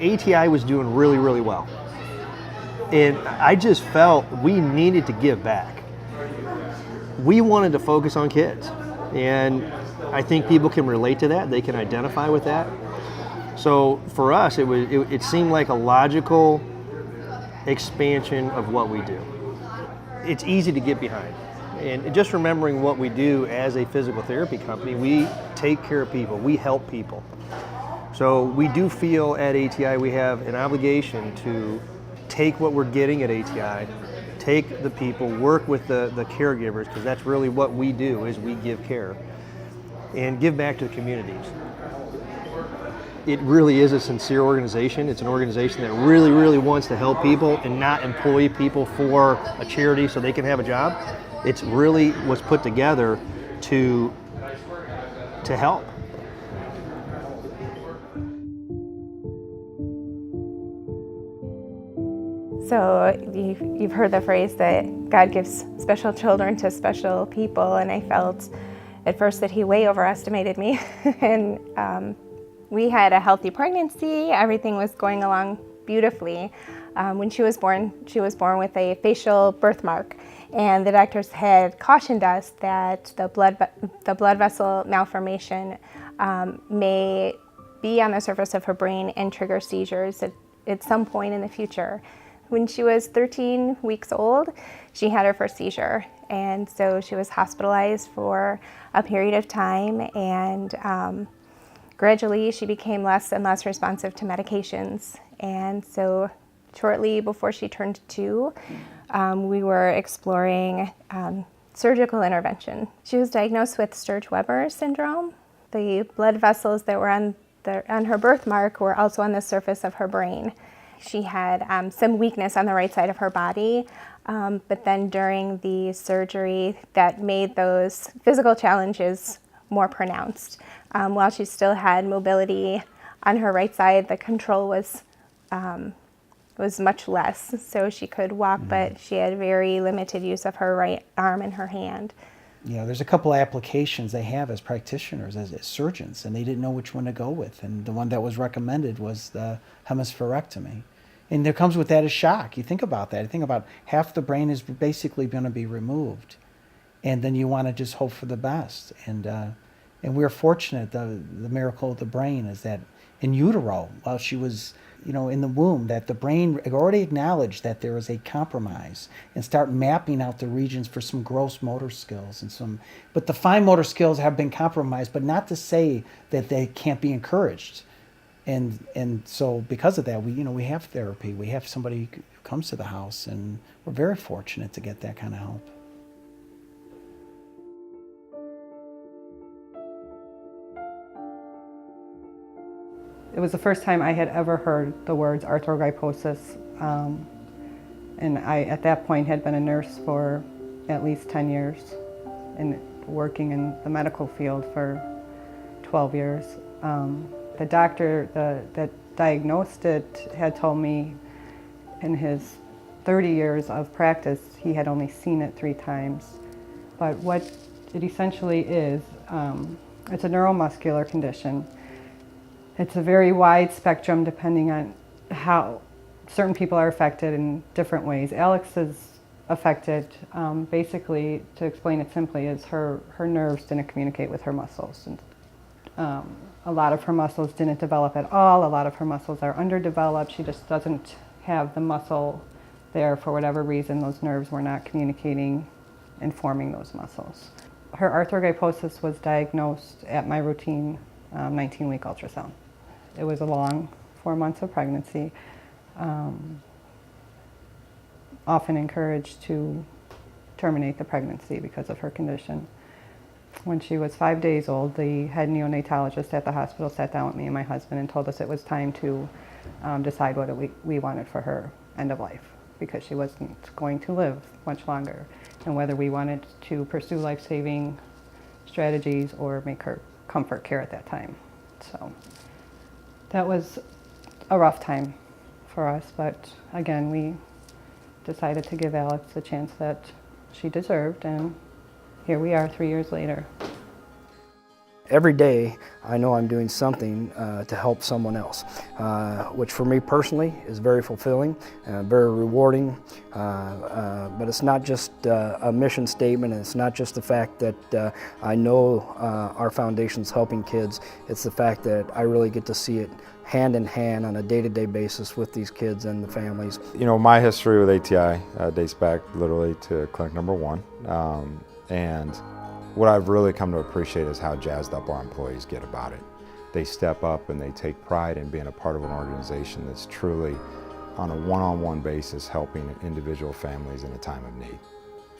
ATI was doing really, really well. And I just felt we needed to give back. We wanted to focus on kids. And I think people can relate to that. They can identify with that. So for us, it seemed like a logical expansion of what we do. It's easy to get behind. And just remembering what we do as a physical therapy company, we take care of people, we help people. So we do feel at ATI we have an obligation to take what we're getting at ATI, take the people, work with the caregivers, because that's really what we do, is we give care, and give back to the communities. It really is a sincere organization. It's an organization that really, really wants to help people and not employ people for a charity so they can have a job. It's really was put together to help. So you've heard the phrase that God gives special children to special people, and I felt at first that he way overestimated me. And we had a healthy pregnancy. Everything was going along beautifully. When she was born with a facial birthmark, and the doctors had cautioned us that the blood vessel malformation may be on the surface of her brain and trigger seizures at some point in the future. When she was 13 weeks old, she had her first seizure, and so she was hospitalized for a period of time, and gradually she became less and less responsive to medications. And so shortly before she turned 2, we were exploring surgical intervention. She was diagnosed with Sturge-Weber syndrome. The blood vessels that were on her birthmark were also on the surface of her brain. She had some weakness on the right side of her body, but then during the surgery that made those physical challenges more pronounced. While she still had mobility on her right side, the control was much less. So she could walk, but she had very limited use of her right arm and her hand. You know, there's a couple of applications they have as practitioners, as surgeons, and they didn't know which one to go with. And the one that was recommended was the hemispherectomy. And there comes with that a shock. You think about that. You think about half the brain is basically going to be removed. And then you want to just hope for the best. And we're fortunate, the miracle of the brain is that in utero, while she was in the womb, that the brain already acknowledged that there is a compromise and start mapping out the regions for some gross motor skills but the fine motor skills have been compromised, but not to say that they can't be encouraged. And so because of that, we have therapy. We have somebody who comes to the house, and we're very fortunate to get that kind of help. It was the first time I had ever heard the words arthrogryposis, and I, at that point, had been a nurse for at least 10 years and working in the medical field for 12 years. The doctor that diagnosed it had told me in his 30 years of practice, he had only seen it 3 times. But what it essentially is, it's a neuromuscular condition. It's a very wide spectrum depending on how certain people are affected in different ways. Alex is affected, basically, to explain it simply, is her nerves didn't communicate with her muscles. And, a lot of her muscles didn't develop at all. A lot of her muscles are underdeveloped. She just doesn't have the muscle there for whatever reason. Those nerves were not communicating and forming those muscles. Her arthrogryposis was diagnosed at my routine 19-week ultrasound. It was a long 4 months of pregnancy. Often encouraged to terminate the pregnancy because of her condition. When she was 5 days old, the head neonatologist at the hospital sat down with me and my husband and told us it was time to decide what we wanted for her end of life, because she wasn't going to live much longer, and whether we wanted to pursue life-saving strategies or make her comfort care at that time. So that was a rough time for us, but again, we decided to give Alex the chance that she deserved, and here we are 3 years later. every day I know I'm doing something to help someone else, which for me personally is very fulfilling, very rewarding. But it's not just a mission statement, and it's not just the fact that I know our foundation's helping kids. It's the fact that I really get to see it hand in hand on a day-to-day basis with these kids and the families. You know, my history with ATI dates back literally to clinic number 1. And what I've really come to appreciate is how jazzed up our employees get about it. They step up and they take pride in being a part of an organization that's truly on a one-on-one basis helping individual families in a time of need.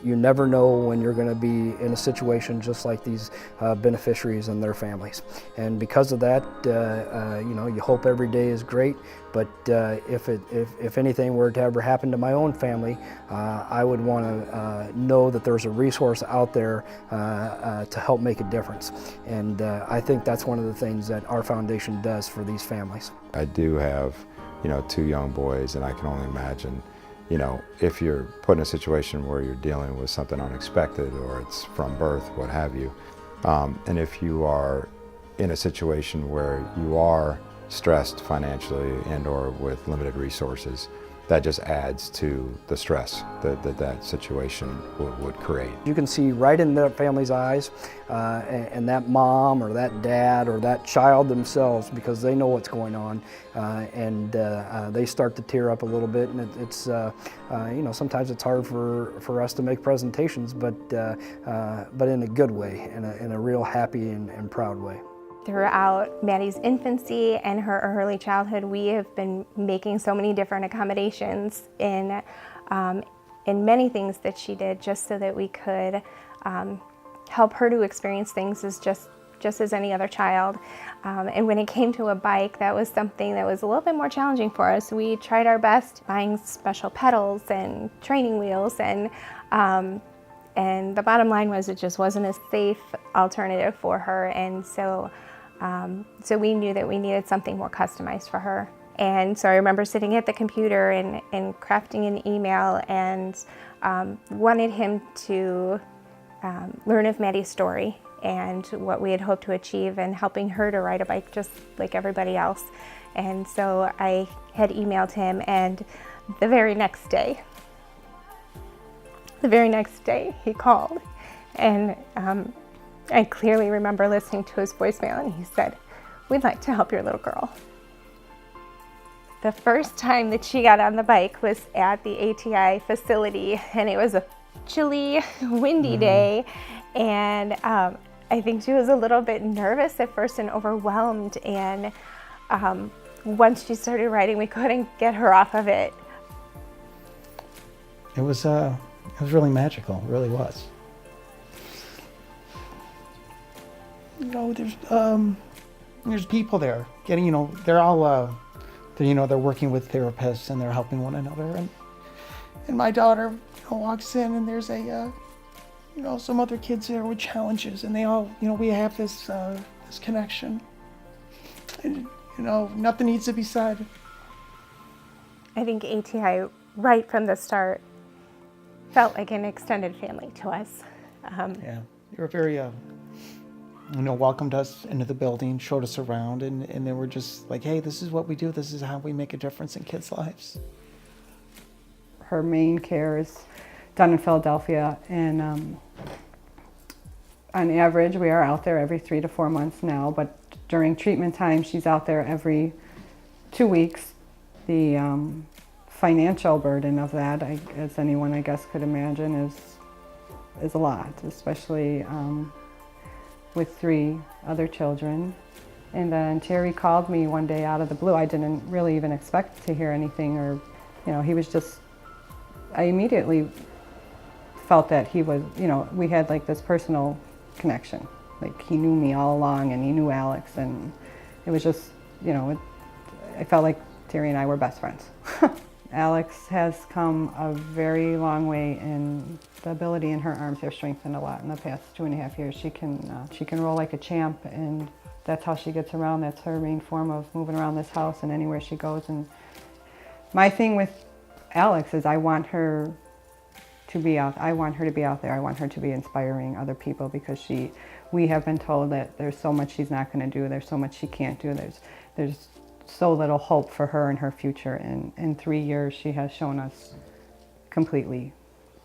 You never know when you're going to be in a situation just like these beneficiaries and their families. And because of that, you know, you hope every day is great, but if anything were to ever happen to my own family, I would want to know that there's a resource out there to help make a difference. And I think that's one of the things that our foundation does for these families. I do have, you know, 2 young boys, and I can only imagine, you know, if you're put in a situation where you're dealing with something unexpected or it's from birth, what have you, and if you are in a situation where you are stressed financially and or with limited resources, that just adds to the stress that situation would create. You can see right in that family's eyes and that mom or that dad or that child themselves, because they know what's going on, and they start to tear up a little bit, and it's you know, sometimes it's hard for us to make presentations, but in a good way, in a real happy and proud way. Throughout Maddie's infancy and her early childhood, we have been making so many different accommodations in many things that she did, just so that we could help her to experience things as just as any other child. And when it came to a bike, that was something that was a little bit more challenging for us. We tried our best buying special pedals and training wheels, and the bottom line was it just wasn't a safe alternative for her. And so we knew that we needed something more customized for her. And so I remember sitting at the computer and crafting an email, and wanted him to learn of Maddie's story and what we had hoped to achieve, and helping her to ride a bike just like everybody else. And so I had emailed him, and the very next day he called, and I clearly remember listening to his voicemail, and he said, "We'd like to help your little girl." The first time that she got on the bike was at the ATI facility, and it was a chilly, windy day, and I think she was a little bit nervous at first and overwhelmed, and once she started riding, we couldn't get her off of it. It was really magical. It really was. You know, there's people there getting, you know, they're all, they're working with therapists and they're helping one another. And my daughter, you know, walks in, and there's some other kids there with challenges, and they all, you know, we have this connection. And, you know, nothing needs to be said. I think ATI, right from the start, felt like an extended family to us. Yeah, they were very, welcomed us into the building, showed us around, and they were just like, hey, this is what we do. This is how we make a difference in kids' lives. Her main care is done in Philadelphia, and on average, we are out there every 3 to 4 months now, but during treatment time, she's out there every 2 weeks. The financial burden of that, as anyone, I guess, could imagine, is a lot, especially with 3 other children. And then Terry called me one day out of the blue. I didn't really even expect to hear anything, or, you know, he was just, I immediately felt that he was, you know, we had like this personal connection. Like, he knew me all along, and he knew Alex, and it was just, you know, I felt like Terry and I were best friends. Alex has come a very long way, and the ability in her arms have strengthened a lot in the past 2.5 years. She can roll like a champ, and that's how she gets around. That's her main form of moving around this house and anywhere she goes. And my thing with Alex is I want her to be out. I want her to be out there. I want her to be inspiring other people, because we have been told that there's so much she's not going to do. There's so much she can't do. There's so little hope for her and her future. And in 3 years, she has shown us completely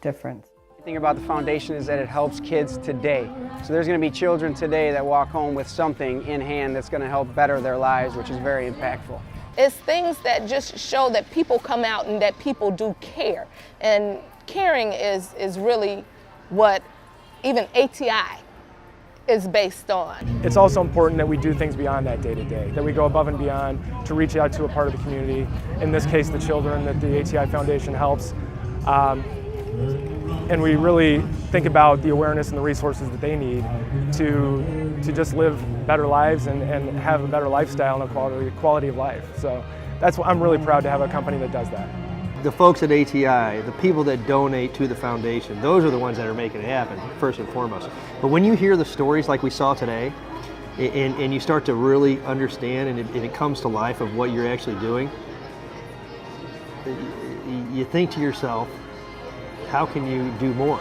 different. The thing about the foundation is that it helps kids today. So there's going to be children today that walk home with something in hand that's going to help better their lives, which is very impactful. It's things that just show that people come out and that people do care. And caring is really what even ATI is based on. It's also important that we do things beyond that day to day, that we go above and beyond to reach out to a part of the community, in this case the children that the ATI Foundation helps. And we really think about the awareness and the resources that they need to just live better lives and have a better lifestyle and a quality of life. So that's what I'm really proud to have a company that does that. The folks at ATI, the people that donate to the foundation, those are the ones that are making it happen, first and foremost. But when you hear the stories like we saw today, and you start to really understand and it comes to life of what you're actually doing, you think to yourself, how can you do more?